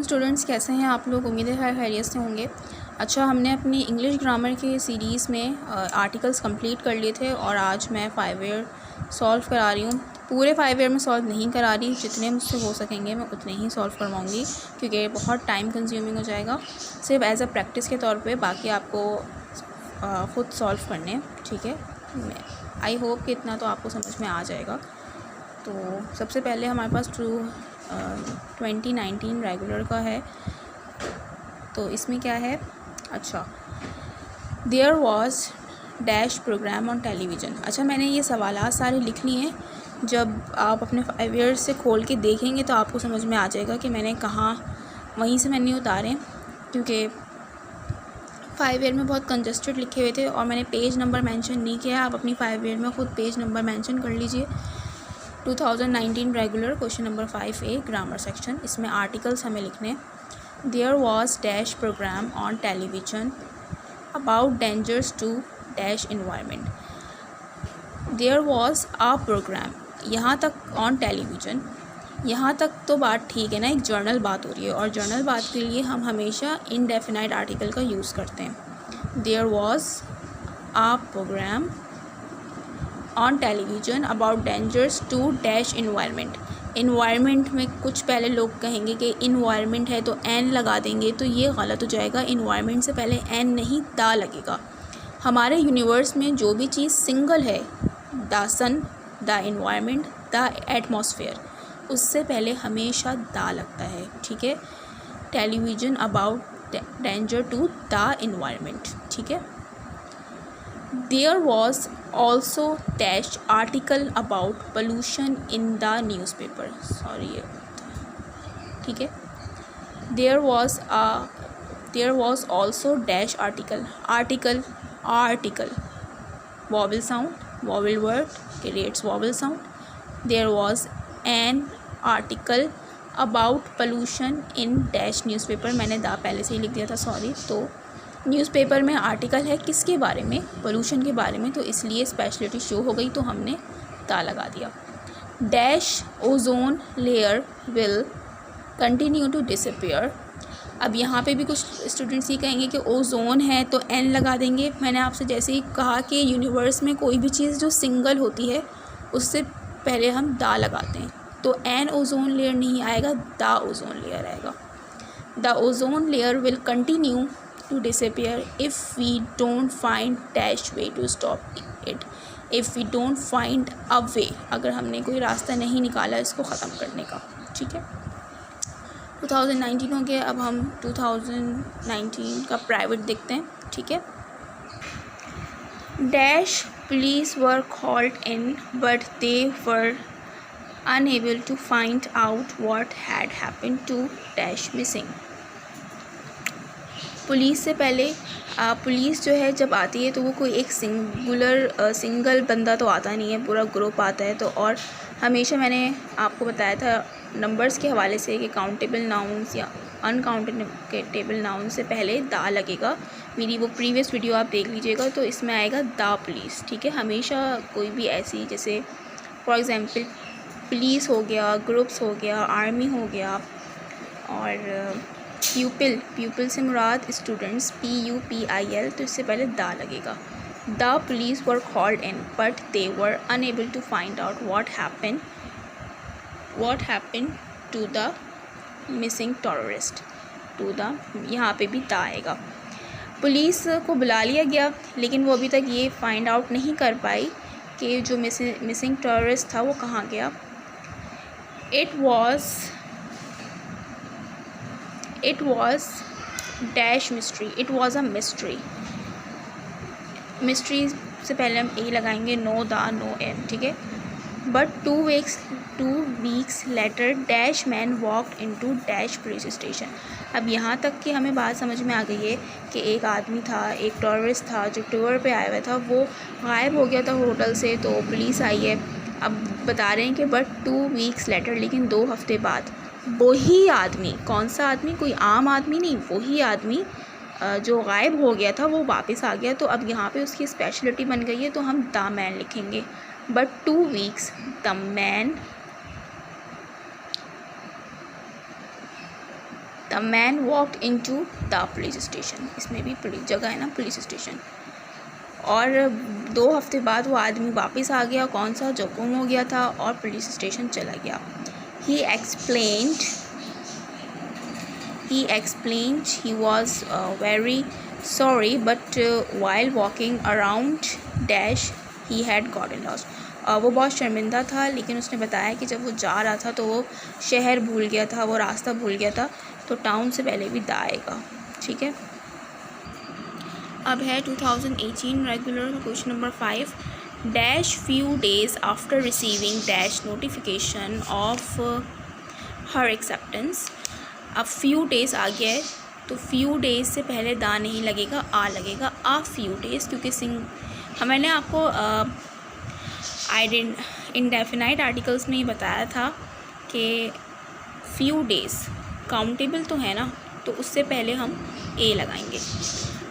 वालेकुम स्टूडेंट्स, कैसे हैं आप लोग। उम्मीद है खैरियत से होंगे। अच्छा, हमने अपनी इंग्लिश ग्रामर के सीरीज़ में आर्टिकल्स कंप्लीट कर लिए थे और आज मैं 5 ईयर सॉल्व करा रही हूँ। पूरे 5 ईयर में सॉल्व नहीं करा रही, जितने मुझसे हो सकेंगे मैं उतने ही सॉल्व करवाऊँगी क्योंकि बहुत टाइम कंज्यूमिंग हो जाएगा। सिर्फ एज़ अ प्रैक्टिस के तौर पे, बाकी आपको ख़ुद सॉल्व करने, ठीक है। आई होप कि इतना तो आपको समझ में आ जाएगा। तो सबसे पहले हमारे पास 2019 रेगुलर का है। तो इसमें क्या है, अच्छा, there was dash programme on television. अच्छा, मैंने ये सवालात सारे लिख लिए हैं। जब आप अपने 5 ईयर्स से खोल के देखेंगे तो आपको समझ में आ जाएगा कि मैंने कहाँ, वहीं से मैंने उतारे, क्योंकि 5 ईयर में बहुत कंजस्टेड लिखे हुए थे और मैंने पेज नंबर मेंशन नहीं किया। आप अपनी 5 ईयर में ख़ुद पेज नंबर मेंशन कर लीजिए। 2019 regular question number 5A grammar section. इसमें आर्टिकल्स हमें लिखने। There was dash programme on television about dangers to dash environment. There was a programme, यहाँ तक ऑन टेलीविज़न, यहाँ तक तो बात ठीक है ना। एक जर्नल बात हो रही है और जर्नल बात के लिए हम हमेशा इनडेफिनाइट आर्टिकल का यूज़ करते हैं। There was a programme on television about dangers to dash environment. Environment में कुछ पहले लोग कहेंगे कि इन्वायरमेंट है तो एन लगा देंगे, तो ये गलत हो जाएगा। इन्वायरमेंट से पहले एन नहीं, दा लगेगा। हमारे यूनिवर्स में जो भी चीज़ सिंगल है, the sun, the environment, the atmosphere, उससे पहले हमेशा दा लगता है, ठीक है। Television about danger to the environment, ठीक है। There was also dash article about pollution in the newspaper, sorry ये, ठीक है। there was also dash article vowel sound, vowel word creates vowel sound। there was an article about pollution in dash newspaper, मैंने दा पहले से ही लिख दिया था, सॉरी। तो न्यूज़पेपर में आर्टिकल है किसके बारे में, पोल्यूशन के बारे में, तो इसलिए स्पेशलिटी शो हो गई, तो हमने ता लगा दिया। Dash ozone layer will continue to disappear. अब यहाँ पे भी कुछ स्टूडेंट्स ये कहेंगे कि ओजोन है तो एन लगा देंगे। मैंने आपसे जैसे ही कहा कि यूनिवर्स में कोई भी चीज़ जो सिंगल होती है उससे पहले हम दा लगाते हैं, तो एन ओजोन लेयर नहीं आएगा, दा ओजोन लेयर आएगा। The ozone layer will continue to disappear if we don't find dash way to stop it। if we don't find a way, अगर हमने कोई रास्ता नहीं निकाला इसको ख़त्म करने का, ठीक है। 2019 हो गया, अब हम 2019 का प्राइवेट देखते हैं, ठीक है। Dash police were called in but they were unable to find out what had happened to dash missing। Police से पहले पुलिस जो है जब आती है तो वो कोई एक सिंगल बंदा तो आता नहीं है, पूरा ग्रुप आता है। तो और हमेशा मैंने आपको बताया था नंबर्स के हवाले से कि काउंटेबल नाउन्स या अनकाउंटेबल नाउन से पहले दा लगेगा। मेरी वो प्रीवियस वीडियो आप देख लीजिएगा, तो इसमें आएगा दा पुलिस, ठीक है। हमेशा कोई भी ऐसी, जैसे फॉर एग्ज़ाम्पल पुलिस हो गया, ग्रुप्स हो गया, आर्मी हो गया, और प्यूपिल से मुराद स्टूडेंट्स, PUPIL, तो इससे पहले दा लगेगा। The police were called in but they were unable to find out what happen to the missing terrorist. To the, यहाँ पे भी दा आएगा। पुलिस को बुला लिया गया लेकिन वो अभी तक ये फाइंड आउट नहीं कर पाई कि जो मिसिंग टेररिस्ट था वो कहाँ गया। It was dash mystery, it was a mystery। Mystery से पहले हम ए लगाएंगे, नो दा, नो एम, ठीक है। But 2 weeks later dash man walked into dash police station. अब यहाँ तक कि हमें बात समझ में आ गई है कि एक आदमी था, एक टूरिस्ट था जो टूर पे आया हुआ था, वो गायब हो गया था होटल से, तो पुलिस आई है। अब बता रहे हैं कि बट 2 weeks later, लेकिन 2 हफ्ते बाद वही आदमी, कौन सा आदमी, कोई आम आदमी नहीं, वही आदमी जो गायब हो गया था वो वापस आ गया। तो अब यहाँ पे उसकी स्पेशलिटी बन गई है, तो हम द मैन लिखेंगे। But 2 weeks the man the man walked in to the police station, इसमें भी पुलिस जगह है ना, पुलिस स्टेशन। और 2 हफ्ते बाद वो आदमी वापस आ गया, कौन सा, जो गुम हो गया था, और पुलिस स्टेशन चला गया। ही explained he was very sorry but while walking around dash he had gotten lost। वो बहुत शर्मिंदा था, लेकिन उसने बताया कि जब वो जा रहा था तो वो शहर भूल गया था, वो रास्ता भूल गया था, तो टाउन से पहले भी दा आएगा। ठीक है, अब है 2018 regular question number 5। Dash few days after receiving dash notification of her acceptance. अब फ्यू डेज़ आ गया है, तो फ्यू डेज़ से पहले दा नहीं लगेगा, आ लगेगा, आ फ्यू डेज़, क्योंकि मैंने आपको इंडेफिनाइट आर्टिकल्स में ही बताया था कि फ्यू डेज़ काउंटेबल तो है ना, तो उससे पहले हम ए लगाएंगे।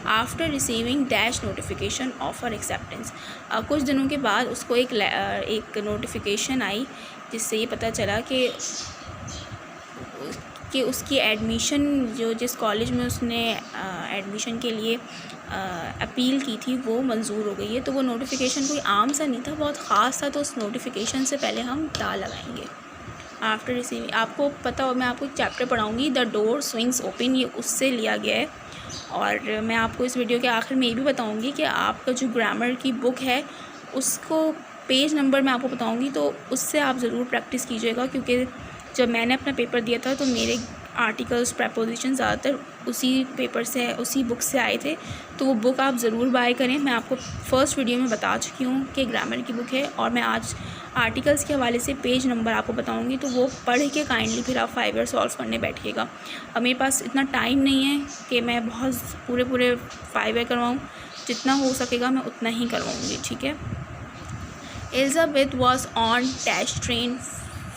After receiving dash notification offer acceptance, कुछ दिनों के बाद उसको एक नोटिफिकेशन आई जिससे ये पता चला कि उसकी एडमिशन, जो जिस कॉलेज में उसने एडमिशन के लिए अपील की थी, वो मंजूर हो गई है। तो वो नोटिफिकेशन कोई आम सा नहीं था, बहुत ख़ास था, तो उस नोटिफिकेशन से पहले हम दा लगाएंगे। आफ्टर रिसीविंग, आपको पता हो, मैं आपको एक चैप्टर पढ़ाऊँगी, द डोर स्विंग्स ओपन, ये उससे लिया गया है। और मैं आपको इस वीडियो के आखिर में ये भी बताऊँगी कि आपका जो ग्रामर की बुक है उसको पेज नंबर मैं आपको बताऊँगी, तो उससे आप ज़रूर प्रैक्टिस कीजिएगा, क्योंकि जब मैंने अपना पेपर दिया था तो मेरे आर्टिकल्स, प्रपोजिशन ज़्यादातर उसी पेपर से, उसी बुक से आए थे। तो वो बुक आप ज़रूर बाय करें। मैं आपको फर्स्ट वीडियो में बता चुकी हूँ कि ग्रामर की बुक है, और मैं आज आर्टिकल्स के हवाले से पेज नंबर आपको बताऊँगी, तो वो पढ़ के काइंडली फिर आप 5 ईयर सॉल्व करने बैठिएगा। अब मेरे पास इतना टाइम नहीं है कि मैं बहुत पूरे 5 ईयर करवाऊँ, जितना हो सकेगा मैं उतना ही करवाऊँगी। ठीक है, Elizabeth was on dash train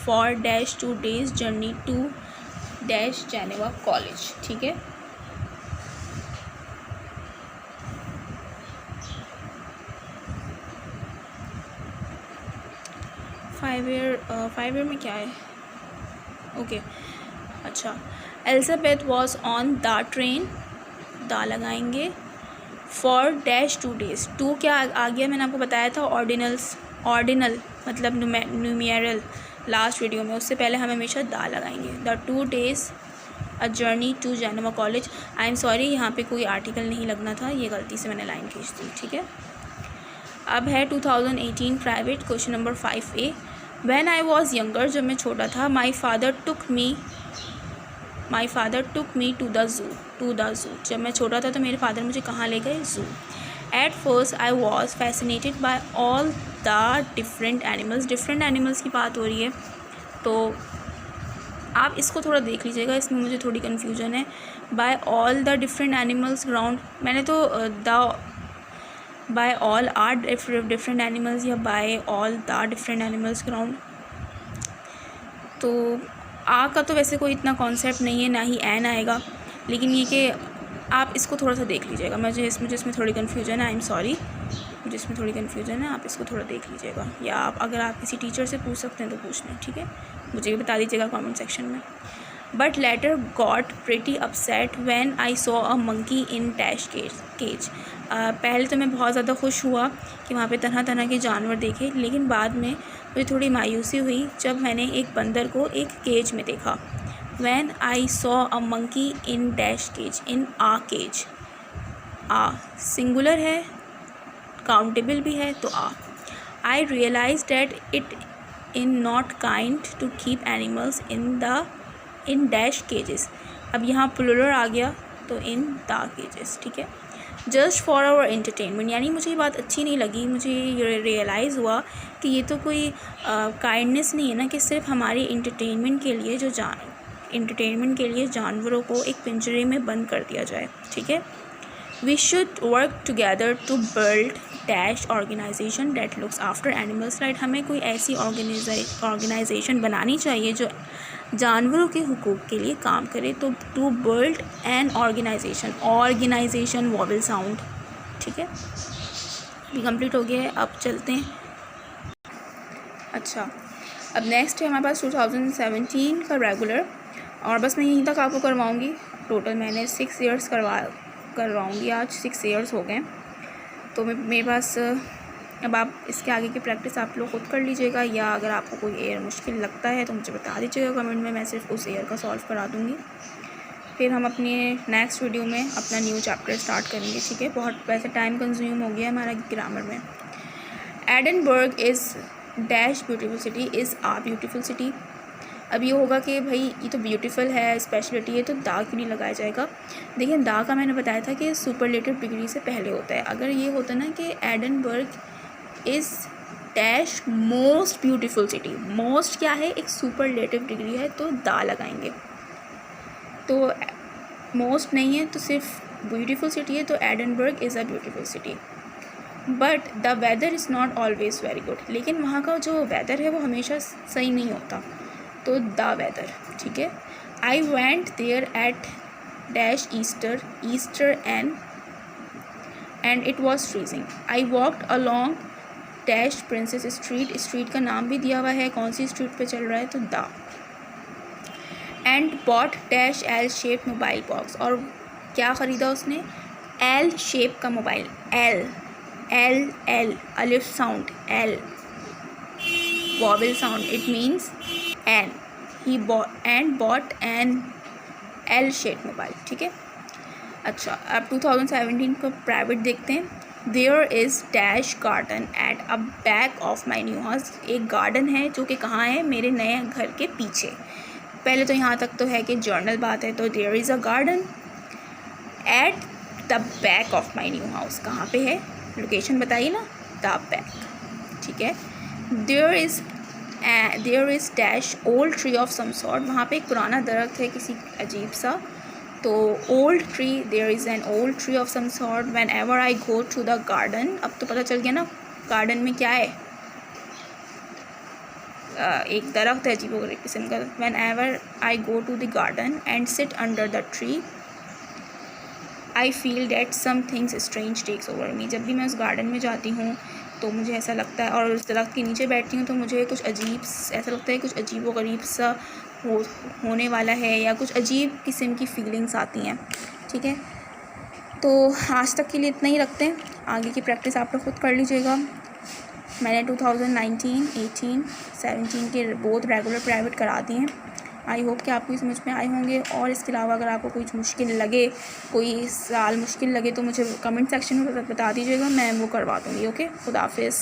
for dash 2 days journey to dash Geneva college. ठीक है, फाइव ईयर में क्या है, ओके अच्छा। Elizabeth was on the train, the लगाएंगे, फॉर डैश 2 days, 2 क्या आ गया, मैंने आपको बताया था ऑर्डिनल मतलब न्यूमेरल लास्ट वीडियो में, उससे पहले हम हमेशा दा लगाएंगे। The 2 days a journey to Geneva college. I am sorry, यहाँ पे कोई आर्टिकल नहीं लगना था, ये गलती से मैंने लाइन खींच दी। ठीक है, अब है 2018 private question number 5A। When I was younger, जब मैं छोटा था, my father took me to the zoo. जब मैं छोटा था तो मेरे फादर मुझे कहाँ ले गए, zoo. At first I was fascinated by all the different animals की बात हो रही है, तो आप इसको थोड़ा देख लीजिएगा, इसमें मुझे थोड़ी कन्फ्यूजन है। By all the different animals ground, मैंने तो by all are different animals या by all the different animals ground, तो आ का तो वैसे कोई इतना कॉन्सेप्ट नहीं है, ना ही एन आएगा, लेकिन ये कि आप इसको थोड़ा सा देख लीजिएगा। मुझे इसमें थोड़ी कन्फ्यूजन है, आई एम सॉरी, मुझे इसमें थोड़ी कन्फ्यूजन है, आप इसको थोड़ा देख लीजिएगा, या अगर आप किसी टीचर से पूछ सकते हैं तो पूछ लें। ठीक है, मुझे भी बता दीजिएगा कमेंट सेक्शन में। But later got pretty upset when I saw a monkey in dash cage. पहले तो मैं बहुत ज़्यादा खुश हुआ कि वहाँ पे तरह तरह के जानवर देखे, लेकिन बाद में मुझे थोड़ी मायूसी हुई जब मैंने एक बंदर को एक केज में देखा। When I saw a monkey in dash cage, in a cage, a singular है, काउंटेबल भी है, तो आ। I realize that it in not kind to keep animals in dash cages. अब यहाँ प्लूरल आ गया, तो इन द केजेस। ठीक है, जस्ट फॉर आवर एंटरटेनमेंट, यानी मुझे ये बात अच्छी नहीं लगी, मुझे ये रियलाइज़ हुआ कि ये तो कोई काइंडनेस नहीं है ना, कि सिर्फ हमारे एंटरटेनमेंट के लिए जानवरों को एक पिंजरे में बंद कर दिया जाए। ठीक है, we should work together to build dash organisation that looks after animals right. हमें कोई ऐसी ऑर्गेनाइजेशन बनानी चाहिए जो जानवरों के हुकूक के लिए काम करे, तो to build an organisation vowel sound. ठीक है, ये कंप्लीट हो गया है, अब चलते हैं। अच्छा, अब नेक्स्ट है हमारे पास 2017 का रेगुलर, और बस मैं यहीं तक आपको करवाऊँगी। टोटल मैंने 6 ईयर्स करवाऊँगी। आज 6 ईयर्स हो गए। तो मेरे पास अब आप इसके आगे की प्रैक्टिस आप लोग खुद कर लीजिएगा, या अगर आपको कोई एयर मुश्किल लगता है तो मुझे बता दीजिएगा कमेंट में, मैं सिर्फ उस एयर का सॉल्व करा दूँगी। फिर हम अपने नेक्स्ट वीडियो में अपना न्यू चैप्टर स्टार्ट करेंगे, ठीक है। बहुत वैसे टाइम कंज्यूम हो गया हमारा ग्रामर में। Edinburgh is dash beautiful city is a beautiful city. अब ये होगा कि भाई ये तो ब्यूटीफुल है, स्पेशलिटी है, तो दा क्यों नहीं लगाया जाएगा। देखिए दा का मैंने बताया था कि सुपरलेटिव डिग्री से पहले होता है। अगर ये होता ना कि Edinburgh is dash most beautiful city, most क्या है, एक सुपरलेटिव डिग्री है, तो दा लगाएंगे। तो मोस्ट नहीं है तो सिर्फ ब्यूटीफुल सिटी है, तो Edinburgh is a beautiful city. But the weather is not always very good, लेकिन वहाँ का जो वेदर है वो हमेशा सही नहीं होता, तो द वेदर, ठीक है। I went there at dash Easter and it was freezing. I walked along dash Princes Street का नाम भी दिया हुआ है, कौन सी स्ट्रीट पे चल रहा है, तो the. And bought dash L shape mobile box, और क्या ख़रीदा उसने, एल शेप का मोबाइल, एल अलिफ sound, L vowel sound, it means an. He bought an L shape mobile, ठीक है। अच्छा, अब 2017 को प्राइवेट देखते हैं। There is dash garden at a back of my new house. एक गार्डन है जो कि कहाँ है, मेरे नए घर के पीछे। पहले तो यहाँ तक तो है कि जर्नल बात है, तो there is a garden at the back of my new house, कहाँ पे है, लोकेशन बताइए ना, द बैक, ठीक है। There is dash old tree of some sort, वहाँ पे एक पुराना दरख्त है किसी अजीब सा, तो old tree, there is an old tree of some sort whenever I go to the garden. अब तो पता चल गया ना गार्डन में क्या है, एक दरख्त है अजीब किस्म का। Whenever I go to the garden and sit under the tree I feel that some things strange takes over me. जब भी मैं उस गार्डन में जाती हूँ तो मुझे ऐसा लगता है, और उस दरख्त के नीचे बैठती हूँ तो मुझे कुछ अजीब ऐसा लगता है, कुछ अजीब व गरीब सा होने वाला है, या कुछ अजीब किस्म की फीलिंग्स आती हैं, ठीक है। तो आज तक के लिए इतना ही रखते हैं, आगे की प्रैक्टिस आप लोग खुद कर लीजिएगा। मैंने 2019, 18, 17 के बहुत रेगुलर प्राइवेट करा दिए हैं। आई होप कि आपको समझ में आए होंगे। और इसके अलावा अगर आपको कुछ मुश्किल लगे, कोई सवाल मुश्किल लगे, तो मुझे कमेंट सेक्शन में बता दीजिएगा, मैं वो करवा दूँगी। ओके, खुदा हाफिज़।